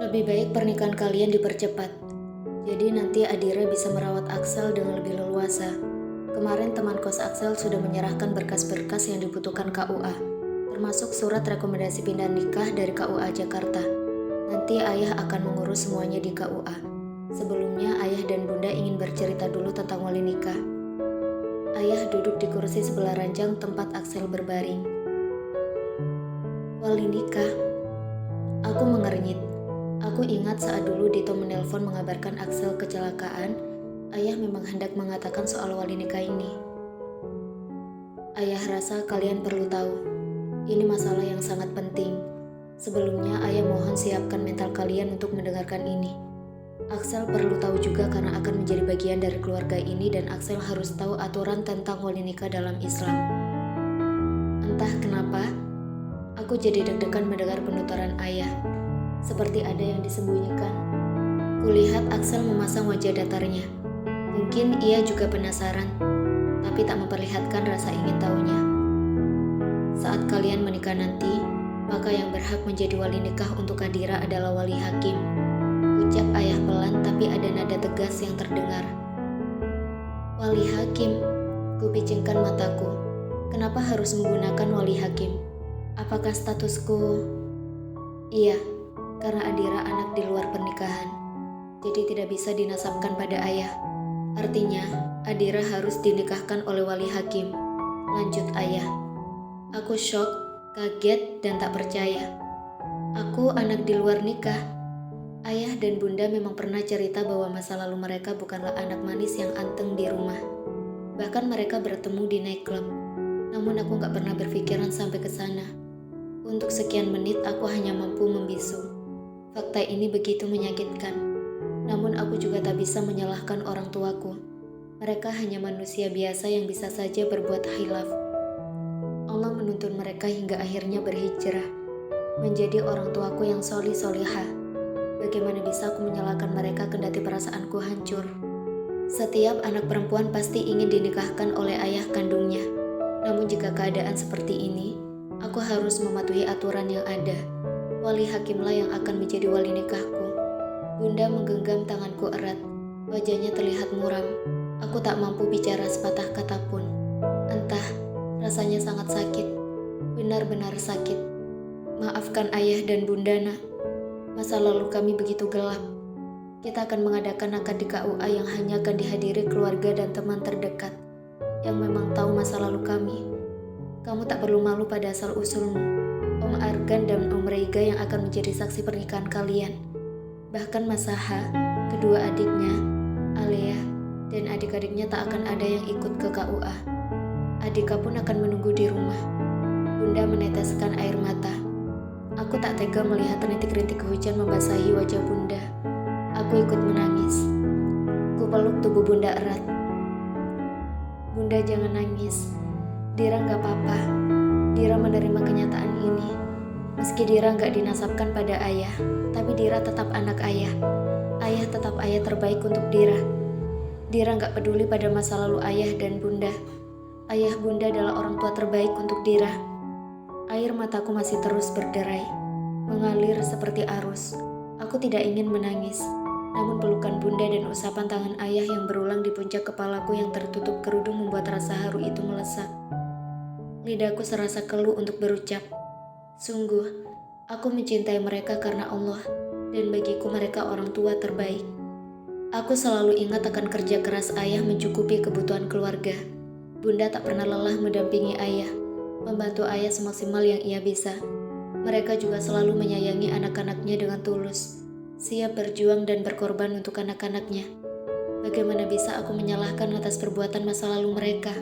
Lebih baik pernikahan kalian dipercepat. Jadi nanti Adira bisa merawat Axel dengan lebih leluasa. Kemarin teman kos Axel sudah menyerahkan berkas-berkas yang dibutuhkan KUA, termasuk surat rekomendasi pindah nikah dari KUA Jakarta. Nanti ayah akan mengurus semuanya di KUA. Sebelumnya ayah dan bunda ingin bercerita dulu tentang wali nikah. Ayah duduk di kursi sebelah ranjang tempat Axel berbaring. Wali nikah? Aku mengernyit. Aku ingat saat dulu Dito menelpon mengabarkan Axel kecelakaan, ayah memang hendak mengatakan soal wali nikah ini. Ayah rasa kalian perlu tahu. Ini masalah yang sangat penting. Sebelumnya ayah mohon siapkan mental kalian untuk mendengarkan ini. Axel perlu tahu juga karena akan menjadi bagian dari keluarga ini dan Axel harus tahu aturan tentang wali nikah dalam Islam. Entah kenapa, aku jadi deg-degan mendengar penuturan ayah. Seperti ada yang disembunyikan. Kulihat Axel memasang wajah datarnya. Mungkin ia juga penasaran, tapi tak memperlihatkan rasa ingin tahunya. Saat kalian menikah nanti, maka yang berhak menjadi wali nikah untuk Adira adalah wali hakim. Ucap ayah pelan tapi ada nada tegas yang terdengar. Wali hakim, kupicingkan mataku. Kenapa harus menggunakan wali hakim? Apakah statusku? Iya, karena Adira anak di luar pernikahan, jadi tidak bisa dinasabkan pada ayah. Artinya, Adira harus dinikahkan oleh wali hakim. Lanjut ayah. Aku shock, kaget, dan tak percaya. Aku anak di luar nikah. Ayah dan bunda memang pernah cerita bahwa masa lalu mereka bukanlah anak manis yang anteng di rumah. Bahkan mereka bertemu di nightclub. Namun aku gak pernah berpikiran sampai ke sana. Untuk sekian menit aku hanya mampu membisu. Fakta ini begitu menyakitkan. Namun aku juga tak bisa menyalahkan orang tuaku. Mereka hanya manusia biasa yang bisa saja berbuat khilaf. Allah menuntun mereka hingga akhirnya berhijrah, menjadi orang tuaku yang solihah. Bagaimana bisa aku menyalahkan mereka kendati perasaanku hancur? Setiap anak perempuan pasti ingin dinikahkan oleh ayah kandungnya. Namun jika keadaan seperti ini, aku harus mematuhi aturan yang ada. Wali hakimlah yang akan menjadi wali nikahku. Bunda menggenggam tanganku erat. Wajahnya terlihat muram. Aku tak mampu bicara sepatah kata pun. Entah, rasanya sangat sakit. Benar-benar sakit. Maafkan ayah dan bunda nak. Masa lalu kami begitu gelap. Kita akan mengadakan akad di KUA yang hanya akan dihadiri keluarga dan teman terdekat yang memang tahu masa lalu kami. Kamu tak perlu malu pada asal-usulmu. Om Argan dan Om Reiga yang akan menjadi saksi pernikahan kalian. Bahkan Mas Saha, kedua adiknya, Alea, dan adik-adiknya tak akan ada yang ikut ke KUA. Adika pun akan menunggu di rumah. Bunda meneteskan air mata. Aku tak tega melihat rintik-rintik hujan membasahi wajah bunda. Aku ikut menangis. Kupeluk tubuh bunda erat. Bunda jangan nangis. Dira gak apa-apa. Dira menerima kenyataan ini. Meski Dira gak dinasabkan pada ayah, tapi Dira tetap anak ayah. Ayah tetap ayah terbaik untuk Dira. Dira gak peduli pada masa lalu ayah dan bunda. Ayah bunda adalah orang tua terbaik untuk Dira. Air mataku masih terus berderai, mengalir seperti arus. Aku tidak ingin menangis, namun pelukan bunda dan usapan tangan ayah yang berulang di puncak kepalaku yang tertutup kerudung membuat rasa haru itu melesat. Lidahku serasa keluh untuk berucap, sungguh, aku mencintai mereka karena Allah, dan bagiku mereka orang tua terbaik. Aku selalu ingat akan kerja keras ayah mencukupi kebutuhan keluarga. Bunda tak pernah lelah mendampingi ayah, membantu ayah semaksimal yang ia bisa. Mereka juga selalu menyayangi anak-anaknya dengan tulus, siap berjuang dan berkorban untuk anak-anaknya. Bagaimana bisa aku menyalahkan atas perbuatan masa lalu mereka?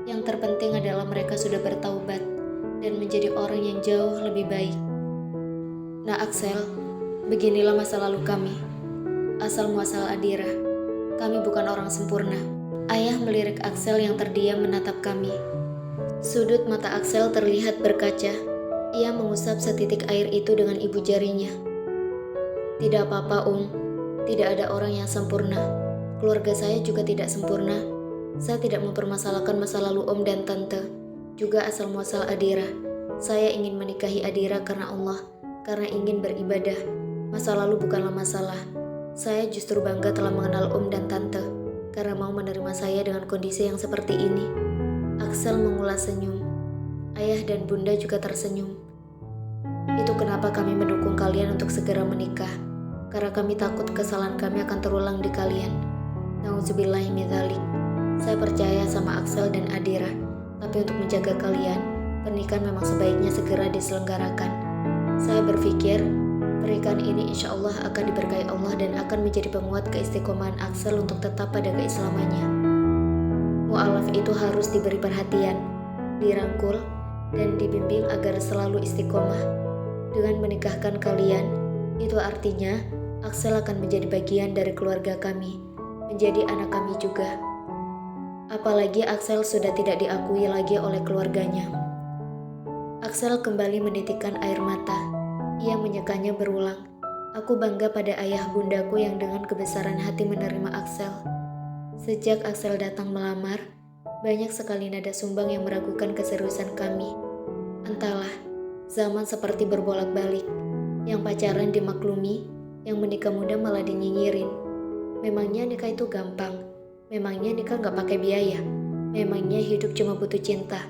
Yang terpenting adalah mereka sudah bertaubat dan menjadi orang yang jauh lebih baik. Nah Axel, beginilah masa lalu kami. Asal muasal Adira. Kami bukan orang sempurna. Ayah melirik Axel yang terdiam menatap kami. Sudut mata Axel terlihat berkaca. Ia mengusap setitik air itu dengan ibu jarinya. Tidak apa-apa, Om. Tidak ada orang yang sempurna. Keluarga saya juga tidak sempurna. Saya tidak mempermasalahkan masa lalu Om dan Tante. Juga asal muasal Adira. Saya ingin menikahi Adira karena Allah, karena ingin beribadah. Masa lalu bukanlah masalah. Saya justru bangga telah mengenal Om dan Tante karena mau menerima saya dengan kondisi yang seperti ini. Axel mengulas senyum. Ayah dan Bunda juga tersenyum. Itu kenapa kami mendukung kalian untuk segera menikah. Karena kami takut kesalahan kami akan terulang di kalian. Nauzubillahi min dzalik. Saya percaya sama Axel dan Adira. Tapi untuk menjaga kalian, pernikahan memang sebaiknya segera diselenggarakan. Saya berpikir pernikahan ini insya Allah akan diberkahi Allah dan akan menjadi penguat keistiqomahan Axel untuk tetap pada keislamannya. Mu'alaf itu harus diberi perhatian, dirangkul, dan dibimbing agar selalu istiqomah. Dengan menikahkan kalian, itu artinya Axel akan menjadi bagian dari keluarga kami, menjadi anak kami juga. Apalagi Axel sudah tidak diakui lagi oleh keluarganya. Axel kembali menitikkan air mata. Ia menyekanya berulang. Aku bangga pada ayah bundaku yang dengan kebesaran hati menerima Axel. Sejak Axel datang melamar, banyak sekali nada sumbang yang meragukan keseriusan kami. Entahlah, zaman seperti berbolak-balik. Yang pacaran dimaklumi, yang menikah muda malah dinyinyirin. Memangnya nikah itu gampang? Memangnya nikah gak pakai biaya? Memangnya hidup cuma butuh cinta?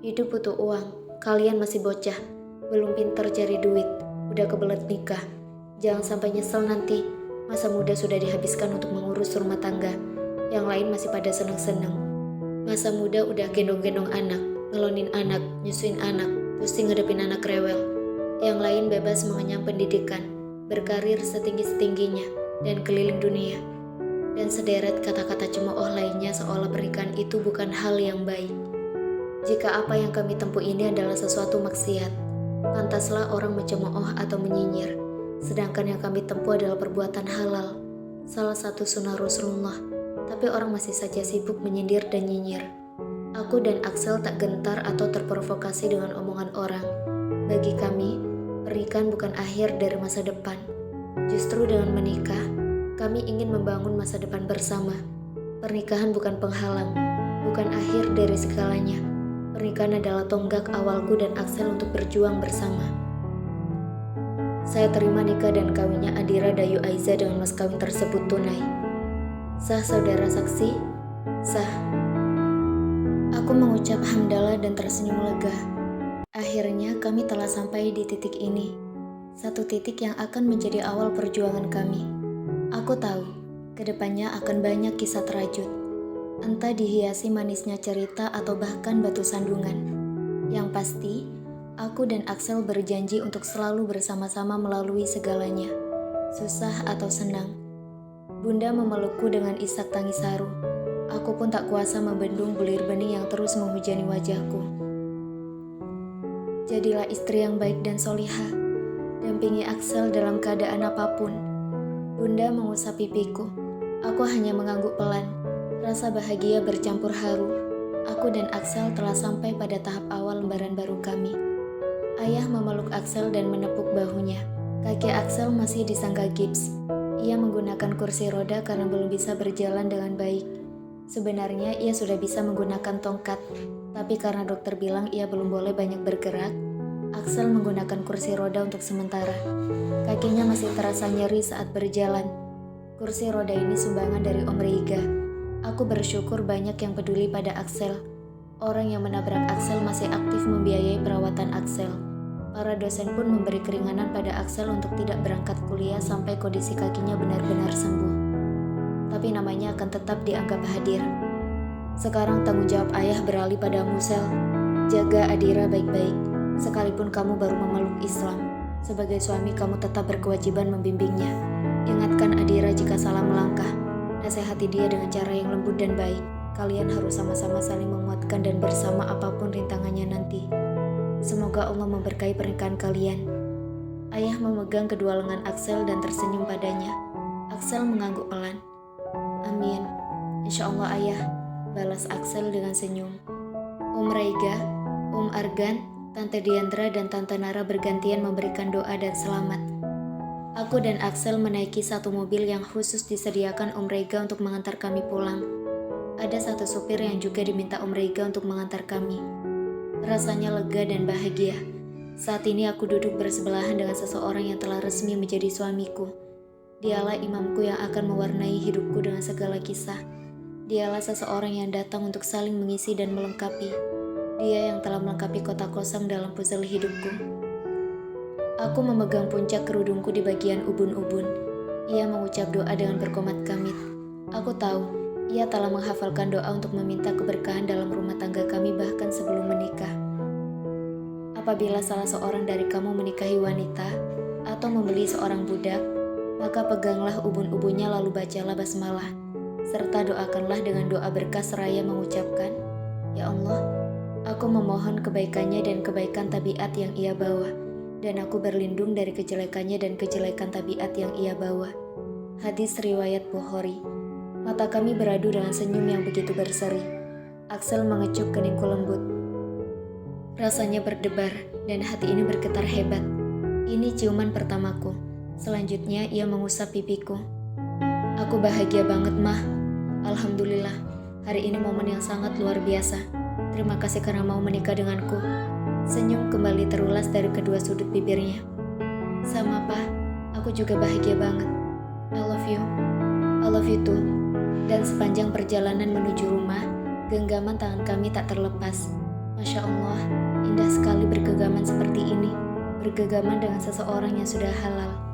Hidup butuh uang. Kalian masih bocah, belum pintar cari duit, udah kebelet nikah. Jangan sampai nyesel nanti. Masa muda sudah dihabiskan untuk mengurus rumah tangga. Yang lain masih pada seneng-seneng. Masa muda udah gendong-gendong anak, ngelonin anak, nyusuin anak, pusing ngadepin anak rewel. Yang lain bebas mengenyam pendidikan, berkarir setinggi-setingginya, dan keliling dunia. Dan sederet kata-kata cemooh lainnya seolah pernikahan itu bukan hal yang baik. Jika apa yang kami tempuh ini adalah sesuatu maksiat, pantaslah orang mencemooh atau menyinyir. Sedangkan yang kami tempuh adalah perbuatan halal, salah satu sunnah Rasulullah. Tapi orang masih saja sibuk menyindir dan nyinyir. Aku dan Axel tak gentar atau terprovokasi dengan omongan orang. Bagi kami, pernikahan bukan akhir dari masa depan. Justru dengan menikah, kami ingin membangun masa depan bersama. Pernikahan bukan penghalang, bukan akhir dari segalanya. Pernikahan adalah tonggak awalku dan Axel untuk berjuang bersama. Saya terima nikah dan kawinnya Adira Dayu Aiza dengan mas kawin tersebut tunai. Sah saudara saksi? Sah. Aku mengucap hamdalah dan tersenyum lega. Akhirnya kami telah sampai di titik ini. Satu titik yang akan menjadi awal perjuangan kami. Aku tahu, kedepannya akan banyak kisah terajut. Entah dihiasi manisnya cerita atau bahkan batu sandungan. Yang pasti, aku dan Axel berjanji untuk selalu bersama-sama melalui segalanya. Susah atau senang. Bunda memelukku dengan isak tangis haru. Aku pun tak kuasa membendung bulir bening yang terus menghujani wajahku. Jadilah istri yang baik dan solihah. Dampingi Axel dalam keadaan apapun. Bunda mengusap pipiku. Aku hanya mengangguk pelan. Rasa bahagia bercampur haru. Aku dan Axel telah sampai pada tahap awal lembaran baru kami. Ayah memeluk Axel dan menepuk bahunya. Kaki Axel masih disangga gips. Ia menggunakan kursi roda karena belum bisa berjalan dengan baik. Sebenarnya ia sudah bisa menggunakan tongkat, tapi karena dokter bilang ia belum boleh banyak bergerak, Axel menggunakan kursi roda untuk sementara. Kakinya masih terasa nyeri saat berjalan. Kursi roda ini sumbangan dari Om Reiga. Aku bersyukur banyak yang peduli pada Axel. Orang yang menabrak Axel masih aktif membiayai perawatan Axel. Para dosen pun memberi keringanan pada Axel untuk tidak berangkat kuliah sampai kondisi kakinya benar-benar sembuh. Tapi namanya akan tetap dianggap hadir. Sekarang tanggung jawab ayah beralih padamu, Sel. Jaga Adira baik-baik, sekalipun kamu baru memeluk Islam. Sebagai suami kamu tetap berkewajiban membimbingnya. Ingatkan Adira jika salah melangkah. Nasihati dia dengan cara yang lembut dan baik. Kalian harus sama-sama saling menguatkan dan bersama apapun rintangannya nanti. Semoga Allah memberkahi pernikahan kalian. Ayah memegang kedua lengan Axel dan tersenyum padanya. Axel mengangguk pelan. Amin. Insya Allah ayah, balas Axel dengan senyum. Om Reiga, Om Argan, Tante Diandra dan Tante Nara bergantian memberikan doa dan selamat. Aku dan Axel menaiki satu mobil yang khusus disediakan Om Reiga untuk mengantar kami pulang. Ada satu supir yang juga diminta Om Reiga untuk mengantar kami. Rasanya lega dan bahagia. Saat ini aku duduk bersebelahan dengan seseorang yang telah resmi menjadi suamiku. Dialah imamku yang akan mewarnai hidupku dengan segala kisah. Dialah seseorang yang datang untuk saling mengisi dan melengkapi. Dia yang telah melengkapi kotak kosong dalam puzzle hidupku. Aku memegang puncak kerudungku di bagian ubun-ubun. Ia mengucap doa dengan berkomat kamit. Aku tahu, ia telah menghafalkan doa untuk meminta keberkahan dalam rumah tangga kami bahkan sebelum menikah. Apabila salah seorang dari kamu menikahi wanita atau membeli seorang budak, maka peganglah ubun-ubunnya lalu bacalah basmalah, serta doakanlah dengan doa berkah seraya mengucapkan, "Ya Allah, aku memohon kebaikannya dan kebaikan tabiat yang ia bawa, dan aku berlindung dari kejelekannya dan kejelekan tabiat yang ia bawa." Hadis riwayat Bukhari. Mata kami beradu dengan senyum yang begitu berseri. Axel mengecup keningku lembut. Rasanya berdebar dan hati ini bergetar hebat. Ini ciuman pertamaku. Selanjutnya ia mengusap pipiku. Aku bahagia banget, Mah. Alhamdulillah, hari ini momen yang sangat luar biasa. Terima kasih karena mau menikah denganku. Senyum kembali terulas dari kedua sudut bibirnya. Sama, Pak. Aku juga bahagia banget. I love you. I love you too. Dan sepanjang perjalanan menuju rumah, genggaman tangan kami tak terlepas. Masya Allah, indah sekali bergegaman seperti ini. Bergegaman dengan seseorang yang sudah halal.